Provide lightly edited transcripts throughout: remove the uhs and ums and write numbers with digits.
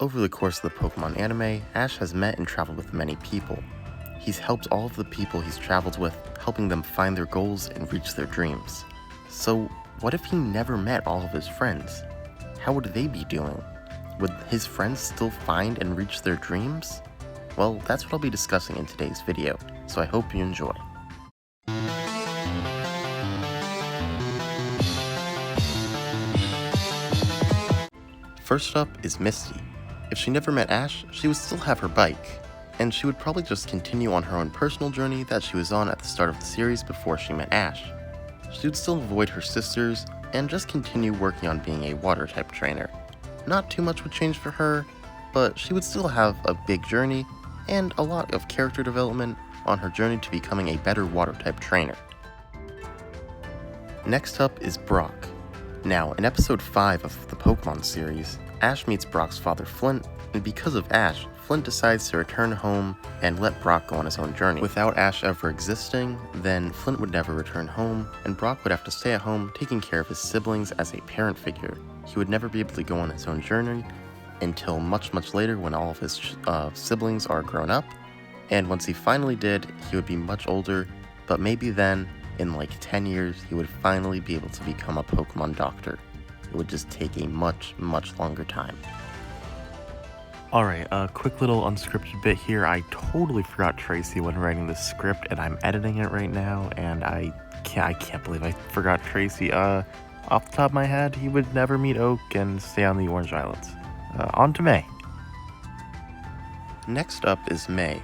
Over the course of the Pokemon anime, Ash has met and traveled with many people. He's helped all of the people he's traveled with, helping them find their goals and reach their dreams. So, what if he never met all of his friends? How would they be doing? Would his friends still find and reach their dreams? Well, that's what I'll be discussing in today's video, so I hope you enjoy. First up is Misty. If she never met Ash, she would still have her bike, and she would probably just continue on her own personal journey that she was on at the start of the series before she met Ash. She would still avoid her sisters, and just continue working on being a water-type trainer. Not too much would change for her, but she would still have a big journey, and a lot of character development on her journey to becoming a better water-type trainer. Next up is Brock. Now, in episode 5 of the Pokemon series, Ash meets Brock's father Flint, and because of Ash, Flint decides to return home and let Brock go on his own journey. Without Ash ever existing, then Flint would never return home, and Brock would have to stay at home taking care of his siblings as a parent figure. He would never be able to go on his own journey until much later when all of his siblings are grown up, and once he finally did, he would be much older, but maybe then, in like 10 years, he would finally be able to become a Pokemon doctor. It would just take a much longer time. Alright, a quick little unscripted bit here. I totally forgot Tracy when writing this script, and I'm editing it right now, and I can't believe I forgot Tracy. Off the top of my head, he would never meet Oak and stay on the Orange Islands. On to May. Next up is May.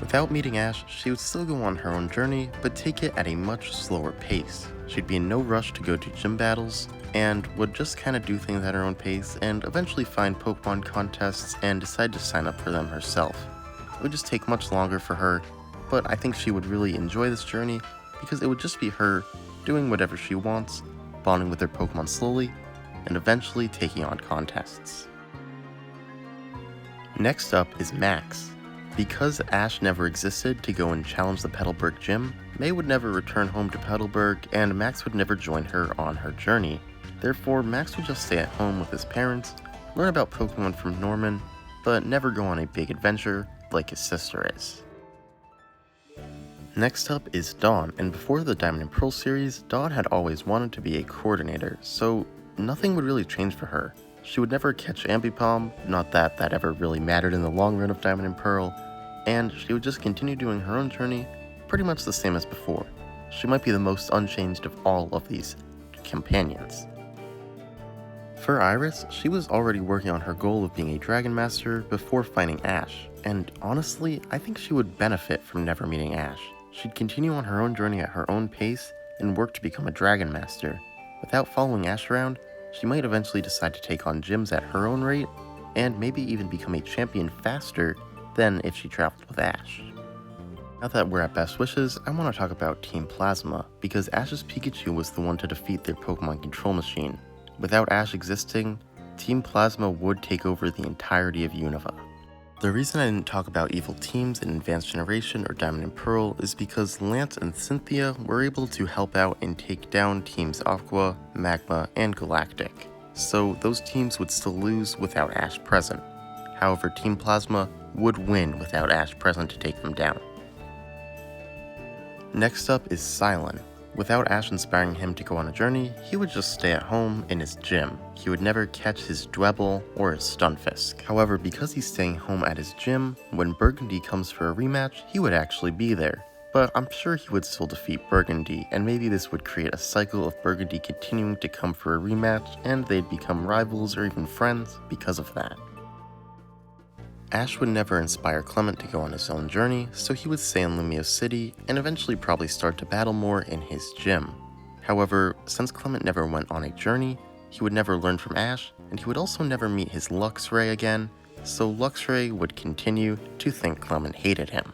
Without meeting Ash, she would still go on her own journey, but take it at a much slower pace. She'd be in no rush to go to gym battles, and would just kind of do things at her own pace, and eventually find Pokemon contests and decide to sign up for them herself. It would just take much longer for her, but I think she would really enjoy this journey, because it would just be her doing whatever she wants, bonding with her Pokemon slowly, and eventually taking on contests. Next up is Max. Because Ash never existed to go and challenge the Petalburg gym, May would never return home to Petalburg, and Max would never join her on her journey. Therefore, Max would just stay at home with his parents, learn about Pokemon from Norman, but never go on a big adventure like his sister is. Next up is Dawn, and before the Diamond and Pearl series, Dawn had always wanted to be a coordinator, so nothing would really change for her. She would never catch Ambipom, not that that ever really mattered in the long run of Diamond and Pearl, and she would just continue doing her own journey pretty much the same as before. She might be the most unchanged of all of these companions. For Iris, she was already working on her goal of being a Dragon Master before finding Ash, and honestly, I think she would benefit from never meeting Ash. She'd continue on her own journey at her own pace and work to become a Dragon Master. Without following Ash around, she might eventually decide to take on gyms at her own rate, and maybe even become a champion faster than if she traveled with Ash. Now that we're at Best Wishes, I want to talk about Team Plasma, because Ash's Pikachu was the one to defeat their Pokemon Control Machine. Without Ash existing, Team Plasma would take over the entirety of Unova. The reason I didn't talk about evil teams in Advanced Generation or Diamond and Pearl is because Lance and Cynthia were able to help out and take down Teams Aqua, Magma, and Galactic, so those teams would still lose without Ash present. However, Team Plasma would win without Ash present to take them down. Next up is Silent. Without Ash inspiring him to go on a journey, he would just stay at home in his gym. He would never catch his Dwebble or his Stunfisk. However, because he's staying home at his gym, when Burgundy comes for a rematch, he would actually be there. But I'm sure he would still defeat Burgundy, and maybe this would create a cycle of Burgundy continuing to come for a rematch, and they'd become rivals or even friends because of that. Ash would never inspire Clement to go on his own journey, so he would stay in Lumio City and eventually probably start to battle more in his gym. However, since Clement never went on a journey, he would never learn from Ash, and he would also never meet his Luxray again, so Luxray would continue to think Clement hated him.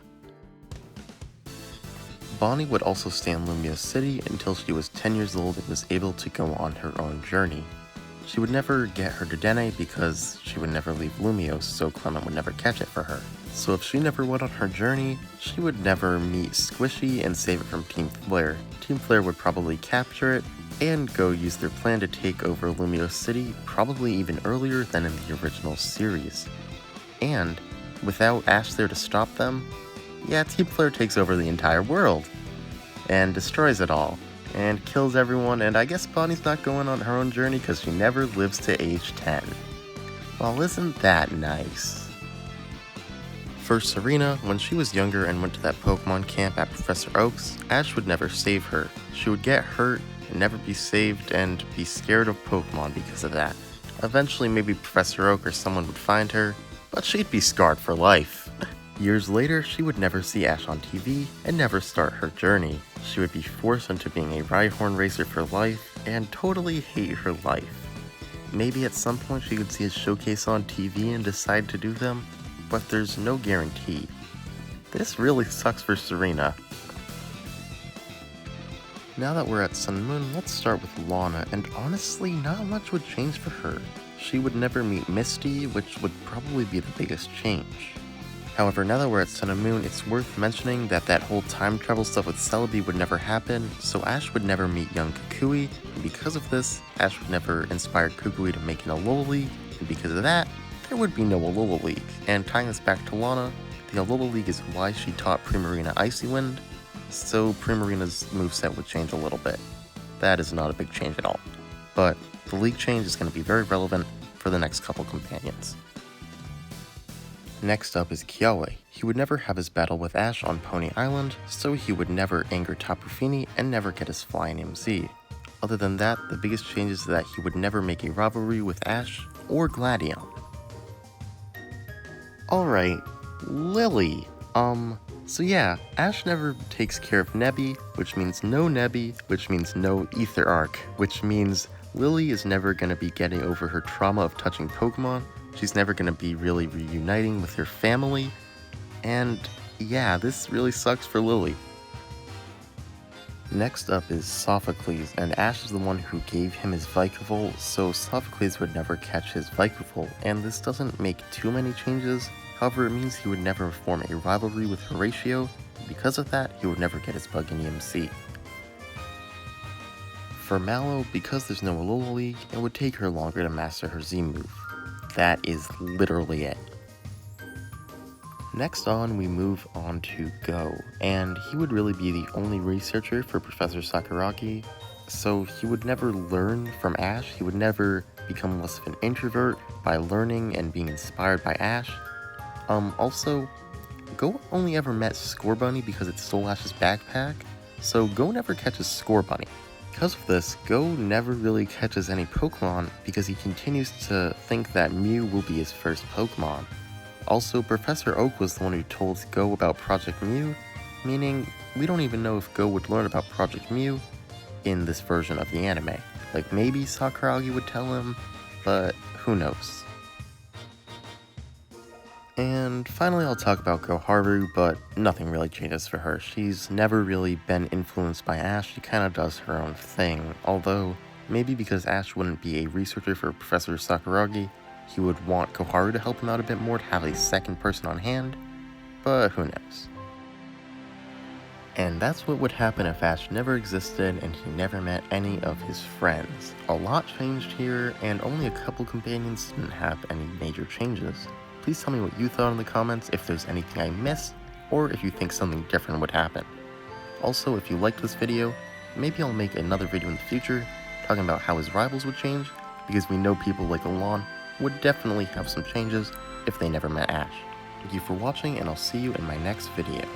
Bonnie would also stay in Lumio City until she was 10 years old and was able to go on her own journey. She would never get her Dedenne because she would never leave Lumio, so Clement would never catch it for her. So if she never went on her journey, she would never meet Squishy and save it from Team Flare. Team Flare would probably capture it and go use their plan to take over Lumio City, probably even earlier than in the original series. And without Ash there to stop them, yeah, Team Flare takes over the entire world and destroys it all and kills everyone, and I guess Bonnie's not going on her own journey because she never lives to age 10. Well, isn't that nice? For Serena, when she was younger and went to that Pokemon camp at Professor Oak's, Ash would never save her. She would get hurt and never be saved and be scared of Pokemon because of that. Eventually maybe Professor Oak or someone would find her, but she'd be scarred for life. Years later, she would never see Ash on TV and never start her journey. She would be forced into being a Rhyhorn racer for life and totally hate her life. Maybe at some point she could see a showcase on TV and decide to do them, but there's no guarantee. This really sucks for Serena. Now that we're at Sun and Moon, let's start with Lana, and honestly, not much would change for her. She would never meet Misty, which would probably be the biggest change. However, now that we're at Sun and Moon, it's worth mentioning that that whole time travel stuff with Celebi would never happen, so Ash would never meet young Kukui, and because of this, Ash would never inspire Kukui to make an Alola League, and because of that, there would be no Alola League. And tying this back to Lana, the Alola League is why she taught Primarina Icy Wind, so Primarina's moveset would change a little bit. That is not a big change at all, but the League change is going to be very relevant for the next couple companions. Next up is Kyoe. He would never have his battle with Ash on Pony Island, so he would never anger Tapu Fini and never get his flying MZ. Other than that, the biggest change is that he would never make a rivalry with Ash or Gladion. Alright, Lily. So yeah, Ash never takes care of Nebby, which means no Nebby, which means no Ether Arc, which means Lily is never gonna be getting over her trauma of touching Pokemon, she's never gonna be really reuniting with her family, and yeah, this really sucks for Lily. Next up is Sophocles, and Ash is the one who gave him his Vikavolt, so Sophocles would never catch his Vikavolt, and this doesn't make too many changes. However, it means he would never form a rivalry with Horatio, and because of that, he would never get his Bug in EMC. For Mallow, because there's no Alola League, it would take her longer to master her Z move. That is literally it. Next on, we move on to Go, and he would really be the only researcher for Professor Sakuragi, so he would never learn from Ash, he would never become less of an introvert by learning and being inspired by Ash. Also, Go only ever met Scorbunny because it stole Ash's backpack, so Go never catches Scorbunny. Because of this, Go never really catches any Pokemon because he continues to think that Mew will be his first Pokemon. Also, Professor Oak was the one who told Go about Project Mew, meaning we don't even know if Go would learn about Project Mew in this version of the anime. Like, maybe Sakuragi would tell him, but who knows. And finally, I'll talk about Koharu, but nothing really changes for her. She's never really been influenced by Ash, she kinda does her own thing, although maybe because Ash wouldn't be a researcher for Professor Sakuragi, he would want Koharu to help him out a bit more to have a second person on hand, but who knows. And that's what would happen if Ash never existed and he never met any of his friends. A lot changed here, and only a couple companions didn't have any major changes. Please tell me what you thought in the comments, if there's anything I missed, or if you think something different would happen. Also, if you liked this video, maybe I'll make another video in the future talking about how his rivals would change, because we know people like Alon would definitely have some changes if they never met Ash. Thank you for watching, and I'll see you in my next video.